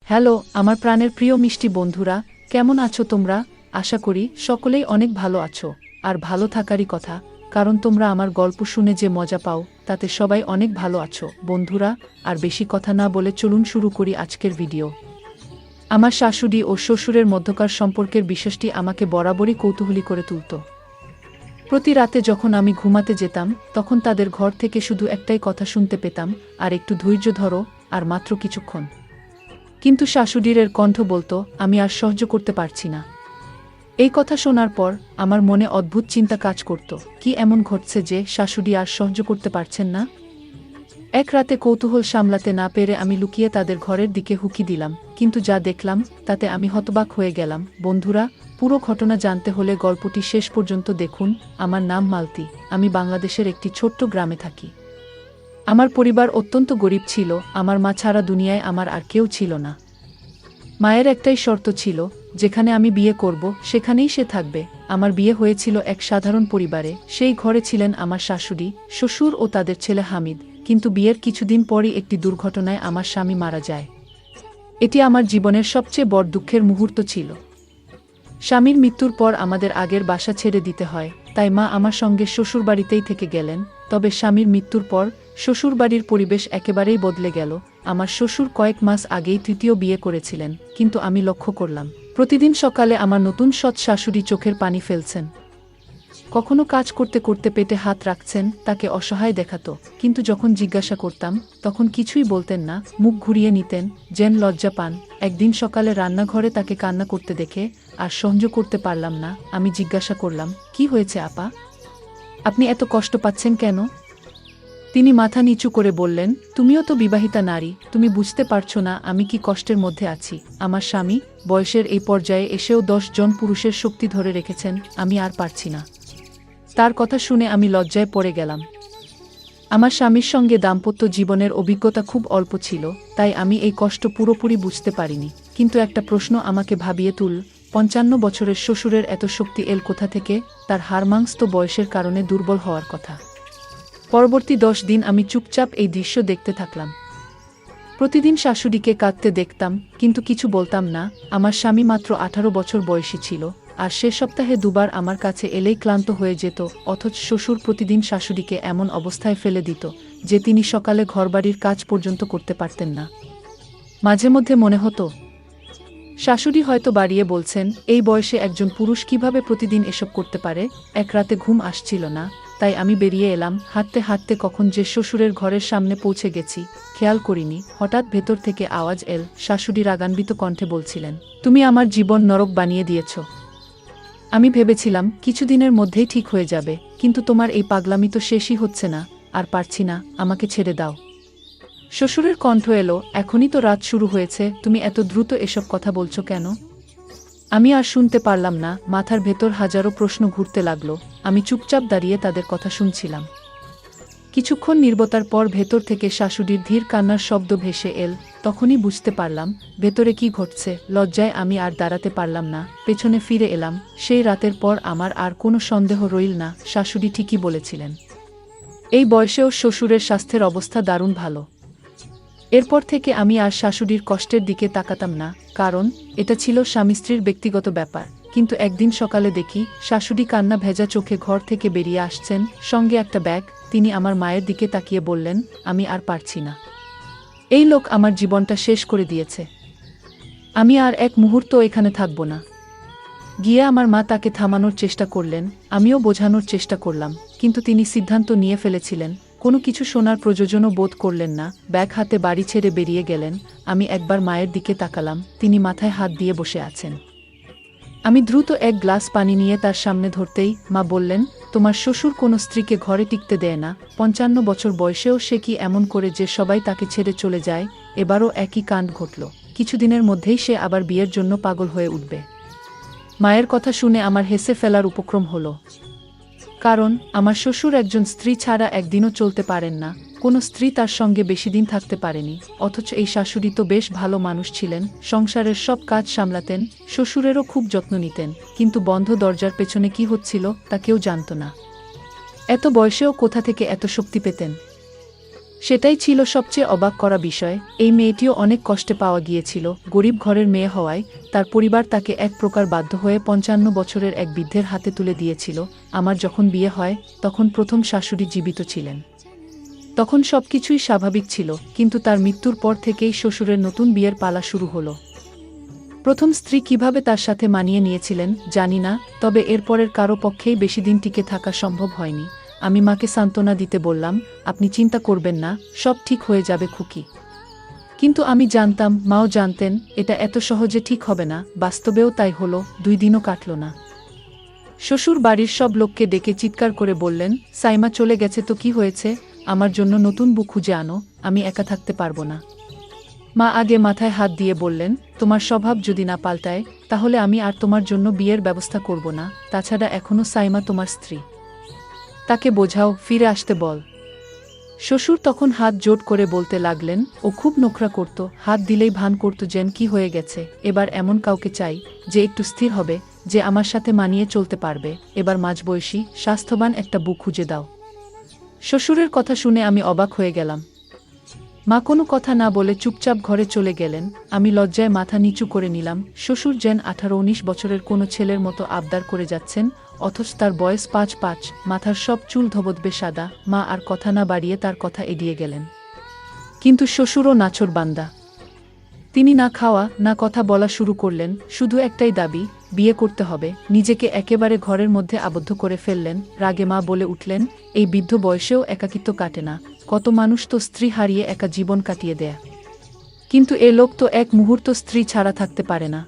Hello আমার প্রাণের প্রিয় মিষ্টি বন্ধুরা, কেমন আছো তোমরা? আশা করি সকলেই অনেক ভালো আছো। আর ভালো থাকারই কথা, কারণ তোমরা আমার গল্প শুনে যে মজা পাও তাতে সবাই অনেক ভালো আছো বন্ধুরা। আর বেশি কথা না বলে চলুন শুরু করি আজকের ভিডিও। আমার শাশুড়ি ও শ্বশুরের মধ্যকার সম্পর্কের বিষয়টি আমাকে বরাবরই কৌতূহলী করে তুলত। প্রতি রাতে যখন আমি ঘুমাতে যেতাম তখন তাদের ঘর থেকে শুধু একটাই কথা শুনতে পেতাম, আর একটু ধৈর্য ধরো, আর মাত্র কিছুক্ষণ। কিন্তু শাশুড়ির কণ্ঠ বলতো, আমি আর সহ্য করতে পারছি না। এই কথা শোনার পর আমার মনে অদ্ভুত চিন্তা কাজ করত, কি এমন ঘটছে যে শাশুড়ি আর সহ্য করতে পারছেন না। এক রাতে কৌতূহল সামলাতে না পেরে আমি লুকিয়ে তাদের ঘরের দিকে হুকি দিলাম, কিন্তু যা দেখলাম তাতে আমি হতবাক হয়ে গেলাম। বন্ধুরা, পুরো ঘটনা জানতে হলে গল্পটি শেষ পর্যন্ত দেখুন। আমার নাম মালতী, আমি বাংলাদেশের একটি ছোট্ট গ্রামে থাকি। আমার পরিবার অত্যন্ত গরিব ছিল, আমার মা ছাড়া দুনিয়ায় আমার আর কেউ ছিল না। মায়ের একটাই শর্ত ছিল, যেখানে আমি বিয়ে করব সেখানেই সে থাকবে। আমার বিয়ে হয়েছিল এক সাধারণ পরিবারে, সেই ঘরে ছিলেন আমার শাশুড়ি, শ্বশুর ও তাদের ছেলে হামিদ। কিন্তু বিয়ের কিছুদিন পরই একটি দুর্ঘটনায় আমার স্বামী মারা যায়। এটি আমার জীবনের সবচেয়ে বড় দুঃখের মুহূর্ত ছিল। স্বামীর মৃত্যুর পর আমাদের আগের বাসা ছেড়ে দিতে হয়, তাই মা আমার সঙ্গে শ্বশুরবাড়িতেই থেকে গেলেন। তবে স্বামীর মৃত্যুর পর শ্বশুরবাড়ির পরিবেশ একেবারেই বদলে গেল। আমার শ্বশুর কয়েক মাস আগেই তৃতীয় বিয়ে করেছিলেন, কিন্তু আমি লক্ষ্য করলাম প্রতিদিন সকালে আমার নতুন সৎ শাশুড়ি চোখের পানি ফেলছেন। কখনো কাজ করতে করতে পেটে হাত রাখছেন, তাকে অসহায় দেখাতো। কিন্তু যখন জিজ্ঞাসা করতাম তখন কিছুই বলতেন না, মুখ ঘুরিয়ে নিতেন, যেন লজ্জা পান। একদিন সকালে রান্নাঘরে তাকে কান্না করতে দেখে আর সহ্য করতে পারলাম না। আমি জিজ্ঞাসা করলাম, কি হয়েছে আপা? আপনি এত কষ্ট পাচ্ছেন কেন? তিনি মাথা নিচু করে বললেন, তুমিও তো বিবাহিতা নারী, তুমি বুঝতে পারছো না আমি কি কষ্টের মধ্যে আছি। আমার স্বামী বয়সের এই পর্যায়ে এসেও 10 জন পুরুষের শক্তি ধরে রেখেছেন, আমি আর পারছি না। তার কথা শুনে আমি লজ্জায় পড়ে গেলাম। আমার স্বামীর সঙ্গে দাম্পত্য জীবনের অভিজ্ঞতা খুব অল্প ছিল, তাই আমি এই কষ্ট পুরোপুরি বুঝতে পারিনি। কিন্তু একটা প্রশ্ন আমাকে ভাবিয়ে তুল, 55 বছরের শ্বশুরের এত শক্তি এল কোথা থেকে? তার হাড়মাংস তো বয়সের কারণে দুর্বল হওয়ার কথা। পরবর্তী 10 দিন আমি চুপচাপ এই দৃশ্য দেখতে থাকলাম। প্রতিদিন শাশুড়িকে কাঁদতে দেখতাম, কিন্তু কিছু বলতাম না। আমার স্বামী মাত্র 18 বছর বয়সী ছিল, আর সে সপ্তাহে দুবার আমার কাছে এলেই ক্লান্ত হয়ে যেত। অথচ শ্বশুর প্রতিদিন শাশুড়িকে এমন অবস্থায় ফেলে দিত যে তিনি সকালে ঘরবাড়ির কাজ পর্যন্ত করতে পারতেন না। মাঝে মধ্যে মনে হতো শাশুড়ি হয়তো বাড়িয়ে বলছেন, এই বয়সে একজন পুরুষ কিভাবে প্রতিদিন এসব করতে পারে। এক রাতে ঘুম আসছিল না, তাই আমি বেরিয়ে এলাম। হাঁটতে হাঁটতে কখন যে শ্বশুরের ঘরের সামনে পৌঁছে গেছি খেয়াল করিনি। হঠাৎ ভেতর থেকে আওয়াজ এল, শাশুড়ি রাগান্বিত কণ্ঠে বলছিলেন, তুমি আমার জীবন নরক বানিয়ে দিয়েছ। আমি ভেবেছিলাম কিছুদিনের মধ্যেই ঠিক হয়ে যাবে, কিন্তু তোমার এই পাগলামি তো শেষই হচ্ছে না। আর পারছি না, আমাকে ছেড়ে দাও। শ্বশুরের কণ্ঠ এলো, এখনই তো রাত শুরু হয়েছে, তুমি এত দ্রুত এসব কথা বলছো কেন? আমি আর শুনতে পারলাম না, মাথার ভেতর হাজারো প্রশ্ন ঘুরতে লাগলো। আমি চুপচাপ দাঁড়িয়ে তাদের কথা শুনছিলাম। কিছুক্ষণ নীরবতার পর ভেতর থেকে শাশুড়ির ধীর কান্নার শব্দ ভেসে এল। তখনই বুঝতে পারলাম ভেতরে কি ঘটছে। লজ্জায় আমি আর দাঁড়াতে পারলাম না, পেছনে ফিরে এলাম। সেই রাতের পর আমার আর কোনো সন্দেহ রইল না, শাশুড়ি ঠিকই বলেছিলেন। এই বয়সেও শ্বশুরের স্বাস্থ্যের অবস্থা দারুণ ভালো। এরপর থেকে আমি আর শাশুড়ির কষ্টের দিকে তাকাতাম না, কারণ এটা ছিল স্বামী স্ত্রীর ব্যক্তিগত ব্যাপার। কিন্তু একদিন সকালে দেখি শাশুড়ি কান্না ভেজা চোখে ঘর থেকে বেরিয়ে আসছেন, সঙ্গে একটা ব্যাগ। তিনি আমার মায়ের দিকে তাকিয়ে বললেন, আমি আর পারছি না। এই লোক আমার জীবনটা শেষ করে দিয়েছে। আমি আর এক মুহূর্ত এখানে থাকব না। গিয়ে আমার মা তাকে থামানোর চেষ্টা করলেন, আমিও বোঝানোর চেষ্টা করলাম, কিন্তু তিনি সিদ্ধান্ত নিয়ে ফেলেছিলেন। কোনো কিছু শোনার প্রয়োজনও বোধ করলেন না, ব্যাগ হাতে বাড়ি ছেড়ে বেরিয়ে গেলেন। আমি একবার মায়ের দিকে তাকালাম, তিনি মাথায় হাত দিয়ে বসে আছেন। আমি দ্রুত এক গ্লাস পানি নিয়ে তার সামনে ধরতেই মা বললেন, তোমার শ্বশুর কোনো স্ত্রীকে ঘরে টিকতে দেয় না। 55 বছর বয়সেও সে কি এমন করে যে সবাই তাকে ছেড়ে চলে যায়? এবারও একই কাণ্ড ঘটল। কিছুদিনের মধ্যেই সে আবার বিয়ের জন্য পাগল হয়ে উঠবে। মায়ের কথা শুনে আমার হেসে ফেলার উপক্রম হলো, কারণ আমার শ্বশুর একজন স্ত্রী ছাড়া একদিনও চলতে পারেন না। কোনো স্ত্রী তার সঙ্গে বেশি দিন থাকতে পারেনি। অথচ এই শাশুড়ি তো বেশ ভালো মানুষ ছিলেন, সংসারের সব কাজ সামলাতেন, শ্বশুরেরও খুব যত্ন নিতেন। কিন্তু বন্ধ দরজার পেছনে কি হচ্ছিল তা কেউ জানত না। এত বয়সেও কোথা থেকে এত শক্তি পেতেন? সেটাই ছিল সবচেয়ে অবাক করা বিষয়। এই মেয়েটিও অনেক কষ্টে পাওয়া গিয়েছিল। গরিব ঘরের মেয়ে হওয়ায় তার পরিবার তাকে এক প্রকার বাধ্য হয়ে ৫৫ বছরের এক বৃদ্ধের হাতে তুলে দিয়েছিল। আমার যখন বিয়ে হয় তখন প্রথম শাশুড়ি জীবিত ছিলেন। তখন সবকিছুই স্বাভাবিক ছিল, কিন্তু তার মৃত্যুর পর থেকেই শ্বশুরের নতুন বিয়ের পালা শুরু হলো। প্রথম স্ত্রী কিভাবে তার সাথে মানিয়ে নিয়েছিলেন জানি না, তবে এরপরের কারো পক্ষেই বেশি দিন টিকে থাকা সম্ভব হয়নি। আমি মাকে সান্ত্বনা দিতে বললাম, আপনি চিন্তা করবেন না, সব ঠিক হয়ে যাবে খুকি। কিন্তু আমি জানতাম, মাও জানতেন, এটা এত সহজে ঠিক হবে না। বাস্তবেও তাই হলো। 2 দিনও কাটল না। শ্বশুর বাড়ির সব লোককে ডেকে চিৎকার করে বললেন, সাইমা চলে গেছে তো কি হয়েছে, আমার জন্য নতুন বউ খুঁজে আনো, আমি একা থাকতে পারবো না। মা আগে মাথায় হাত দিয়ে বললেন, তোমার স্বভাব যদি না পাল্টায় তাহলে আমি আর তোমার জন্য বিয়ের ব্যবস্থা করব না। তাছাড়া এখনো সাইমা তোমার স্ত্রী, তাকে বোঝাও, ফিরে আসতে বল। শ্বশুর তখন হাত জোট করে বলতে লাগলেন, ও খুব নোখরা করত, হাত দিলেই ভান করত যেন কি হয়ে গেছে। এবার এমন কাউকে চাই যে একটু স্থির হবে, যে আমার সাথে মানিয়ে চলতে পারবে। এবার মাঝবয়সী স্বাস্থ্যবান একটা বউ খুঁজে দাও। শ্বশুরের কথা শুনে আমি অবাক হয়ে গেলাম। মা কোনো কথা না বলে চুপচাপ ঘরে চলে গেলেন। আমি লজ্জায় মাথা নিচু করে নিলাম। শ্বশুর যেন 18-19 বছরের কোনো ছেলের মতো আবদার করে যাচ্ছেন, অথচ তার বয়স 5-5, মাথার সব চুল ধবধবে সাদা। মা আর কথা না বাড়িয়ে তার কথা এড়িয়ে গেলেন। কিন্তু শ্বশুরও নাছোড়বান্দা। তিনি না খাওয়া না কথা বলা শুরু করলেন। শুধু একটাই দাবি, বিয়ে করতে হবে। নিজেকে একেবারে ঘরের মধ্যে আবদ্ধ করে ফেললেন। রাগে মা বলে উঠলেন, এই বৃদ্ধ বয়সেও একাকিত্ব কাটে না? কত মানুষ তো স্ত্রী হারিয়ে একা জীবন কাটিয়ে দেয়, কিন্তু এ লোক তো এক মুহূর্ত স্ত্রী ছাড়া থাকতে পারে না।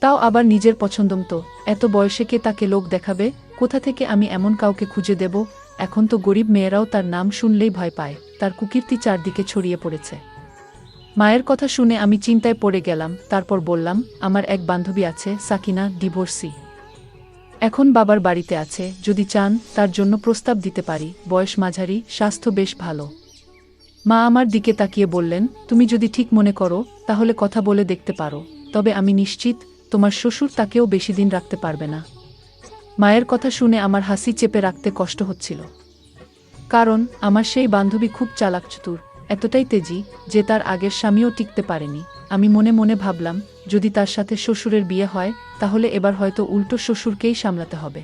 তাও আবার নিজের পছন্দমতো। এত বয়সে কে তাকে লোক দেখাবে? কোথা থেকে আমি এমন কাউকে খুঁজে দেব? এখন তো গরিব মেয়েরাও তার নাম শুনলেই ভয় পায়। তার কুকীর্তি চারদিকে ছড়িয়ে পড়েছে। মায়ের কথা শুনে আমি চিন্তায় পড়ে গেলাম। তারপর বললাম, আমার এক বান্ধবী আছে, সাকিনা, ডিভোর্সি, এখন বাবার বাড়িতে আছে। যদি চান তার জন্য প্রস্তাব দিতে পারি। বয়স মাঝারি, স্বাস্থ্য বেশ ভালো। মা আমার দিকে তাকিয়ে বললেন, তুমি যদি ঠিক মনে করো তাহলে কথা বলে দেখতে পারো, তবে আমি নিশ্চিত তোমার শ্বশুর তাকেও বেশি দিন রাখতে পারবে না। মায়ের কথা শুনে আমার হাসি চেপে রাখতে কষ্ট হচ্ছিল, কারণ আমার সেই বান্ধবী খুব চালাক চতুর, এতটাই তেজি যে তার আগের স্বামীও টিকতে পারেনি। আমি মনে মনে ভাবলাম, যদি তার সাথে শ্বশুরের বিয়ে হয় তাহলে এবার হয়তো উল্টো শ্বশুরকেই সামলাতে হবে।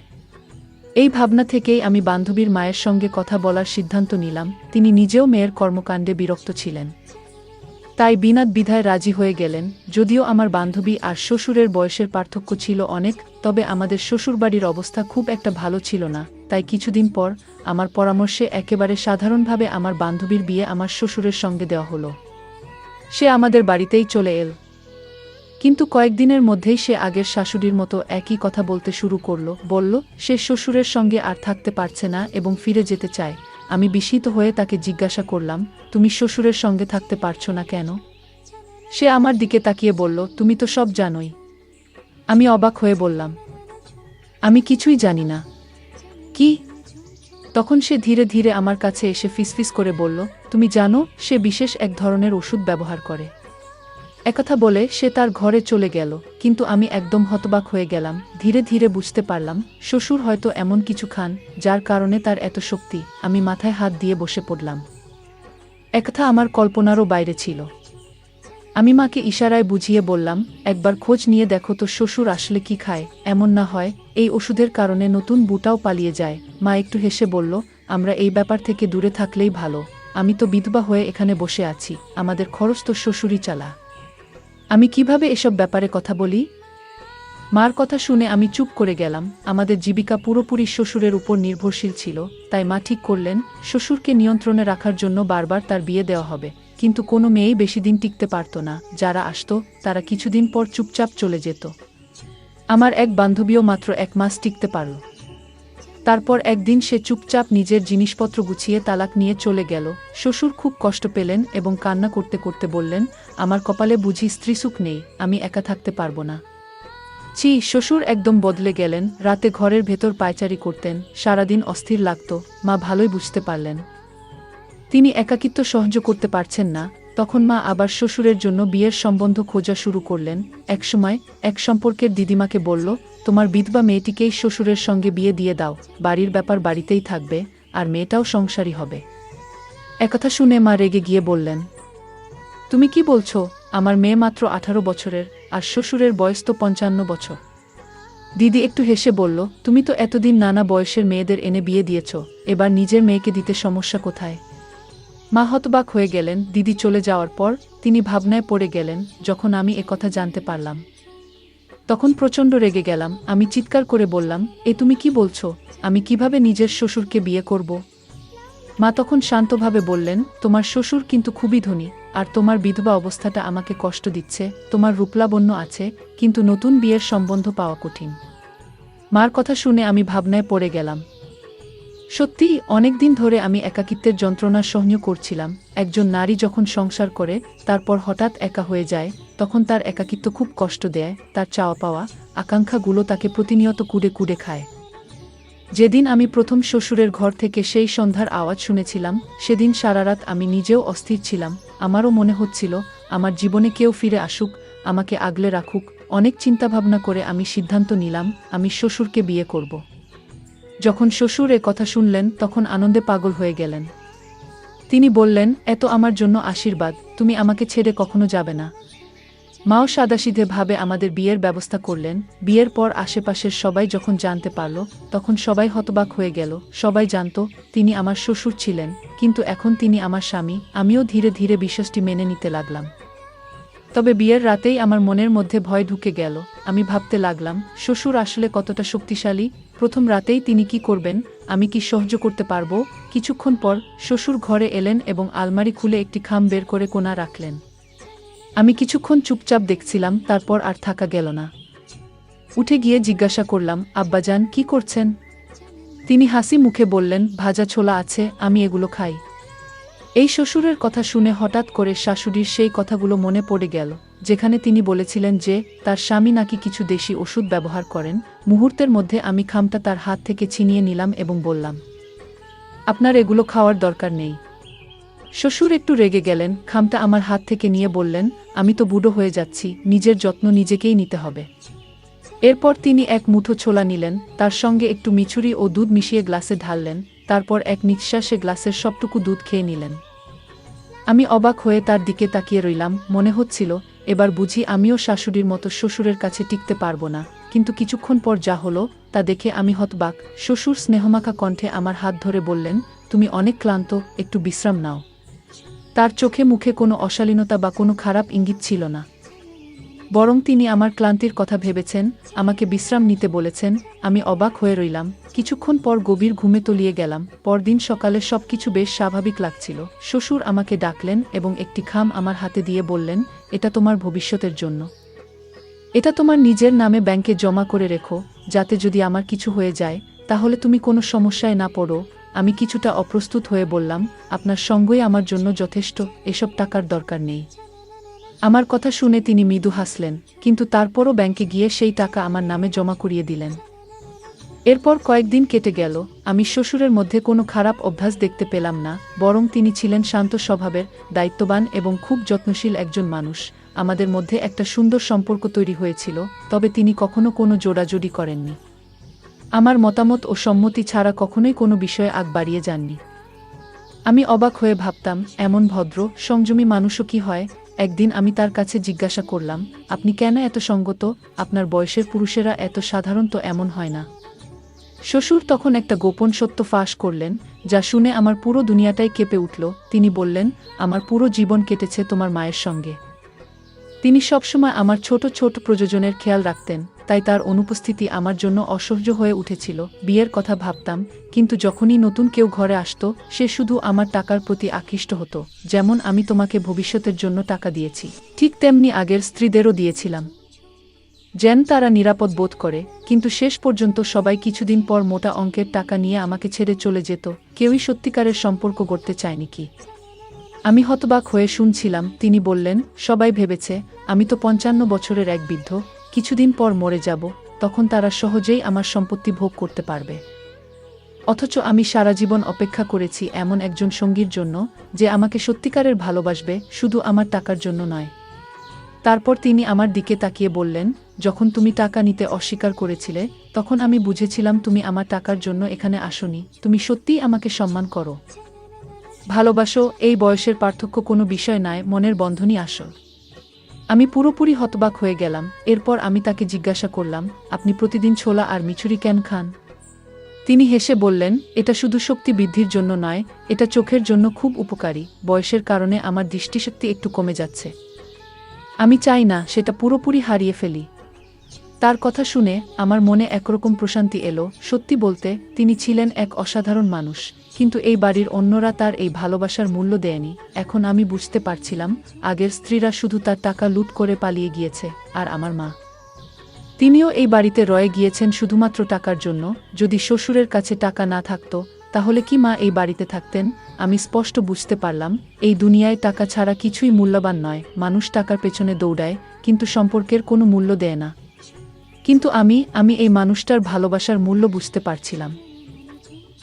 এই ভাবনা থেকেই আমি বান্ধবীর মায়ের সঙ্গে কথা বলার সিদ্ধান্ত নিলাম। তিনি নিজেও মেয়ের কর্মকাণ্ডে বিরক্ত ছিলেন, তাই বিনা দ্বিধায় রাজি হয়ে গেলেন। যদিও আমার বান্ধবী আর শ্বশুরের বয়সের পার্থক্য ছিল অনেক, তবে আমাদের শ্বশুরবাড়ির অবস্থা খুব একটা ভালো ছিল না। তাই কিছুদিন পর আমার পরামর্শে একেবারে সাধারণভাবে আমার বান্ধবীর বিয়ে আমার শ্বশুরের সঙ্গে দেওয়া হলো। সে আমাদের বাড়িতেই চলে এল। কিন্তু কয়েকদিনের মধ্যেই সে আগের শাশুড়ির মতো একই কথা বলতে শুরু করলো। বলল সে শ্বশুরের সঙ্গে আর থাকতে পারছে না এবং ফিরে যেতে চায়। আমি বিস্মিত হয়ে তাকে জিজ্ঞাসা করলাম, তুমি শ্বশুরের সঙ্গে থাকতে পারছো না কেন? সে আমার দিকে তাকিয়ে বলল, তুমি তো সব জানোই। আমি অবাক হয়ে বললাম, আমি কিছুই জানি না। কি? তখন সে ধীরে ধীরে আমার কাছে এসে ফিসফিস করে বলল, তুমি জানো সে বিশেষ এক ধরনের ওষুধ ব্যবহার করে। একথা বলে সে তার ঘরে চলে গেল। কিন্তু আমি একদম হতবাক হয়ে গেলাম। ধীরে ধীরে বুঝতে পারলাম শ্বশুর হয়তো এমন কিছু খান যার কারণে তার এত শক্তি। আমি মাথায় হাত দিয়ে বসে পড়লাম। একথা আমার কল্পনারও বাইরে ছিল। আমি মাকে ইশারায় বুঝিয়ে বললাম, একবার খোঁজ নিয়ে দেখো তো শ্বশুর আসলে কি খায়। এমন না হয় এই ওষুধের কারণে নতুন বুটাও পালিয়ে যায়। মা একটু হেসে বলল, আমরা এই ব্যাপার থেকে দূরে থাকলেই ভালো। আমি তো বিধবা হয়ে এখানে বসে আছি, আমাদের খরচ তো শ্বশুরই চালা। আমি কিভাবে এসব ব্যাপারে কথা বলি? মার কথা শুনে আমি চুপ করে গেলাম। আমাদের জীবিকা পুরোপুরি শ্বশুরের উপর নির্ভরশীল ছিল, তাই মা ঠিক করলেন শ্বশুরকে নিয়ন্ত্রণে রাখার জন্য বারবার তার বিয়ে দেওয়া হবে। কিন্তু কোনো মেয়েই বেশি দিন টিকতে পারত না। যারা আসতো তারা কিছুদিন পর চুপচাপ চলে যেত। আমার এক বান্ধবীও মাত্র 1 মাস টিকতে পারল। তারপর একদিন সে চুপচাপ নিজের জিনিসপত্র গুছিয়ে তালাক নিয়ে চলে গেল। শ্বশুর খুব কষ্ট পেলেন এবং কান্না করতে করতে বললেন, আমার কপালে বুঝি স্ত্রীসুখ নেই, আমি একা থাকতে পারবো না। শ্বশুর একদম বদলে গেলেন। রাতে ঘরের ভেতর পায়চারি করতেন, সারাদিন অস্থির লাগত। মা ভালোই বুঝতে পারলেন তিনি একাকিত্ব সহ্য করতে পারছেন না। তখন মা আবার শ্বশুরের জন্য বিয়ের সম্বন্ধ খোঁজা শুরু করলেন। একসময় এক সম্পর্কের দিদিমাকে বলল, তোমার বিধবা মেয়েটিকেই শ্বশুরের সঙ্গে বিয়ে দিয়ে দাও, বাড়ির ব্যাপার বাড়িতেই থাকবে আর মেয়েটাও সংসারী হবে। একথা শুনে মা রেগে গিয়ে বললেন, তুমি কি বলছো? আমার মেয়ে মাত্র 18 বছরের, আর শ্বশুরের বয়স তো 55 বছর। দিদি একটু হেসে বলল, তুমি তো এতদিন নানা বয়সের মেয়েদের এনে বিয়ে দিয়েছ, এবার নিজের মেয়েকে দিতে সমস্যা কোথায়? মা হতবাক হয়ে গেলেন। দিদি চলে যাওয়ার পর তিনি ভাবনায় পড়ে গেলেন। যখন আমি একথা জানতে পারলাম তখন প্রচণ্ড রেগে গেলাম। আমি চিৎকার করে বললাম, তুমি কি বলছো? আমি কিভাবে নিজের শ্বশুরকে বিয়ে করব? মা তখন শান্তভাবে বললেন, তোমার শ্বশুর কিন্তু খুবই ধনী, আর তোমার বিধবা অবস্থাটা আমাকে কষ্ট দিচ্ছে। তোমার রূপলাবণ্য আছে, কিন্তু নতুন বিয়ের সম্বন্ধ পাওয়া কঠিন। মার কথা শুনে আমি ভাবনায় পড়ে গেলাম। সত্যি অনেকদিন ধরে আমি একাকিত্বের যন্ত্রণা সহ্য করছিলাম। একজন নারী যখন সংসার করে তারপর হঠাৎ একা হয়ে যায়, তখন তার একাকিত্ব খুব কষ্ট দেয়। তার চাওয়া পাওয়া, আকাঙ্ক্ষাগুলো তাকে প্রতিনিয়ত কুড়ে কুড়ে খায়। যেদিন আমি প্রথম শ্বশুরের ঘর থেকে সেই সন্ধ্যার আওয়াজ শুনেছিলাম, সেদিন সারারাত আমি নিজেও অস্থির ছিলাম। আমারও মনে হচ্ছিল আমার জীবনে কেউ ফিরে আসুক, আমাকে আগলে রাখুক। অনেক চিন্তাভাবনা করে আমি সিদ্ধান্ত নিলাম আমি শ্বশুরকে বিয়ে করব। যখন শ্বশুর এ কথা শুনলেন তখন আনন্দে পাগল হয়ে গেলেন। তিনি বললেন, এত আমার জন্য আশীর্বাদ, তুমি আমাকে ছেড়ে কখনো যাবে না। মাও সাদাসিধে ভাবে আমাদের বিয়ের ব্যবস্থা করলেন। বিয়ের পর আশেপাশের সবাই যখন জানতে পারল তখন সবাই হতবাক হয়ে গেল। সবাই জানত তিনি আমার শ্বশুর ছিলেন, কিন্তু এখন তিনি আমার স্বামী। আমিও ধীরে ধীরে বিশ্বাসটি মেনে নিতে লাগলাম। তবে বিয়ের রাতেই আমার মনের মধ্যে ভয় ঢুকে গেল। আমি ভাবতে লাগলাম, শ্বশুর আসলে কতটা শক্তিশালী। প্রথম রাতেই তিনি কি করবেন, আমি কি সহ্য করতে পারবো? কিছুক্ষণ পর শ্বশুর ঘরে এলেন এবং আলমারি খুলে একটি খাম বের করে কোণা রাখলেন। আমি কিছুক্ষণ চুপচাপ দেখছিলাম, তারপর আর থাকা গেল না। উঠে গিয়ে জিজ্ঞাসা করলাম, আব্বাজান কি করছেন? তিনি হাসি মুখে বললেন, ভাজা ছোলা আছে, আমি এগুলো খাই। এই শ্বশুরের কথা শুনে হঠাৎ করে শাশুড়ির সেই কথাগুলো মনে পড়ে গেল, যেখানে তিনি বলেছিলেন যে তার স্বামী নাকি কিছু দেশি ওষুধ ব্যবহার করেন। মুহূর্তের মধ্যে আমি খামটা তার হাত থেকে ছিনিয়ে নিলাম এবং বললাম, আপনার এগুলো খাওয়ার দরকার নেই। শ্বশুর একটু রেগে গেলেন, খামটা আমার হাত থেকে নিয়ে বললেন, আমি তো বুড়ো হয়ে যাচ্ছি, নিজের যত্ন নিজেকেই নিতে হবে। এরপর তিনি এক মুঠো ছোলা নিলেন, তার সঙ্গে একটু মিছুরি ও দুধ মিশিয়ে গ্লাসে ঢাললেন, তারপর এক নিঃশ্বাসে গ্লাসের সবটুকু দুধ খেয়ে নিলেন। আমি অবাক হয়ে তার দিকে তাকিয়ে রইলাম। মনে হচ্ছিল এবার বুঝি আমিও শাশুড়ির মতো শ্বশুরের কাছে টিকতে পারবো না। কিন্তু কিছুক্ষণ পর যা হলো তা দেখে আমি হতবাক। শ্বশুর স্নেহমাখা কণ্ঠে আমার হাত ধরে বললেন, তুমি অনেক ক্লান্ত, একটু বিশ্রাম নাও। তার চোখে মুখে কোনো অশালীনতা বা কোনো খারাপ ইঙ্গিত ছিল না, বরং তিনি আমার ক্লান্তির কথা ভেবেছেন, আমাকে বিশ্রাম নিতে বলেছেন। আমি অবাক হয়ে রইলাম। কিছুক্ষণ পর গভীর ঘুমে তলিয়ে গেলাম। পরদিন সকালে সবকিছু বেশ স্বাভাবিক লাগছিল। শ্বশুর আমাকে ডাকলেন এবং একটি খাম আমার হাতে দিয়ে বললেন, এটা তোমার ভবিষ্যতের জন্য। এটা তোমার নিজের নামে ব্যাংকে জমা করে রেখো, যাতে যদি আমার কিছু হয়ে যায় তাহলে তুমি কোনো সমস্যায় না পড়ো। আমি কিছুটা অপ্রস্তুত হয়ে বললাম, আপনার সঙ্গই আমার জন্য যথেষ্ট, এসব টাকার দরকার নেই। আমার কথা শুনে তিনি মৃদু হাসলেন, কিন্তু তারপরও ব্যাংকে গিয়ে সেই টাকা আমার নামে জমা করিয়ে দিলেন। এরপর কয়েকদিন কেটে গেল। আমি শ্বশুরের মধ্যে কোনো খারাপ অভ্যাস দেখতে পেলাম না, বরং তিনি ছিলেন শান্ত স্বভাবের, দায়িত্ববান এবং খুব যত্নশীল একজন মানুষ। আমাদের মধ্যে একটা সুন্দর সম্পর্ক তৈরি হয়েছিল, তবে তিনি কখনো কোনো জোড়াজুড়ি করেননি। আমার মতামত ও সম্মতি ছাড়া কখনোই কোনো বিষয়ে আগ বাড়িয়ে যাননি। আমি অবাক হয়ে ভাবতাম, এমন ভদ্র, সংযমী মানুষও কি হয়? একদিন আমি তার কাছে জিজ্ঞাসা করলাম, আপনি কেন এত সঙ্গত? আপনার বয়সের পুরুষেরা এত সাধারণত এমন হয় না। শ্বশুর তখন একটা গোপন সত্য ফাঁস করলেন, যা শুনে আমার পুরো দুনিয়াটাই কেঁপে উঠল। তিনি বললেন, আমার পুরো জীবন কেটেছে তোমার মায়ের সঙ্গে। তিনি সবসময় আমার ছোট ছোট প্রয়োজনের খেয়াল রাখতেন, তাই তার অনুপস্থিতি আমার জন্য অসহ্য হয়ে উঠেছিল। বিয়ের কথা ভাবতাম, কিন্তু যখনই নতুন কেউ ঘরে আসতো সে শুধু আমার টাকার প্রতি আকৃষ্ট হতো। যেমন আমি তোমাকে ভবিষ্যতের জন্য টাকা দিয়েছি, ঠিক তেমনি আগের স্ত্রীদেরও দিয়েছিলাম, যেন তারা নিরাপদ বোধ করে। কিন্তু শেষ পর্যন্ত সবাই কিছুদিন পর মোটা অঙ্কের টাকা নিয়ে আমাকে ছেড়ে চলে যেত। কেউই সত্যিকারের সম্পর্ক গড়তে চায়নি কি? আমি হতবাক হয়ে শুনছিলাম। তিনি বললেন, সবাই ভেবেছে আমি তো 55 বছরের এক বৃদ্ধ, কিছুদিন পর মরে যাব, তখন তারা সহজেই আমার সম্পত্তি ভোগ করতে পারবে। অথচ আমি সারা জীবন অপেক্ষা করেছি এমন একজন সঙ্গীর জন্য, যে আমাকে সত্যিকারের ভালোবাসবে, শুধু আমার টাকার জন্য নয়। তারপর তিনি আমার দিকে তাকিয়ে বললেন, যখন তুমি টাকা নিতে অস্বীকার করেছিলে তখন আমি বুঝেছিলাম তুমি আমার টাকার জন্য এখানে আসোনি, তুমি সত্যিই আমাকে সম্মান করো। ভালোবাসো, এই বয়সের পার্থক্য কোনো বিষয় নয়, মনের বন্ধনই আসল। আমি পুরোপুরি হতবাক হয়ে গেলাম। এরপর আমি তাকে জিজ্ঞাসা করলাম, আপনি প্রতিদিন ছোলা আর মিছুরি কেন খান? তিনি হেসে বললেন, এটা শুধু শক্তি বৃদ্ধির জন্য নয়, এটা চোখের জন্য খুব উপকারী। বয়সের কারণে আমার দৃষ্টিশক্তি একটু কমে যাচ্ছে। আমি চাই না সেটা পুরোপুরি হারিয়ে ফেলি। তার কথা শুনে আমার মনে একরকম প্রশান্তি এলো। সত্যি বলতে তিনি ছিলেন এক অসাধারণ মানুষ, কিন্তু এই বাড়ির অন্যরা তার এই ভালোবাসার মূল্য দেয়নি। এখন আমি বুঝতে পারছিলাম, আগের স্ত্রীরা শুধু তার টাকা লুট করে পালিয়ে গিয়েছে, আর আমার মা, তিনিও এই বাড়িতে রয়ে গিয়েছেন শুধুমাত্র টাকার জন্য। যদি শ্বশুরের কাছে টাকা না থাকতো, তাহলে কি মা এই বাড়িতে থাকতেন? আমি স্পষ্ট বুঝতে পারলাম, এই দুনিয়ায় টাকা ছাড়া কিছুই মূল্যবান নয়। মানুষ টাকার পেছনে দৌড়ায়, কিন্তু সম্পর্কের কোনো মূল্য দেয় না। কিন্তু আমি এই মানুষটার ভালোবাসার মূল্য বুঝতে পারছিলাম।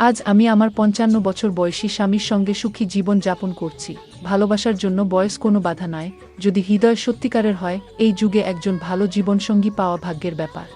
আজ আমি আমার ৫৫ বছর বয়সী স্বামীর সঙ্গে সুখী জীবন যাপন করছি। ভালোবাসার জন্য বয়স কোনো বাধা নয়। যদি হৃদয় সত্যিকারের হয়, এই যুগে একজন ভালো জীবনসঙ্গী পাওয়া ভাগ্যের ব্যাপার।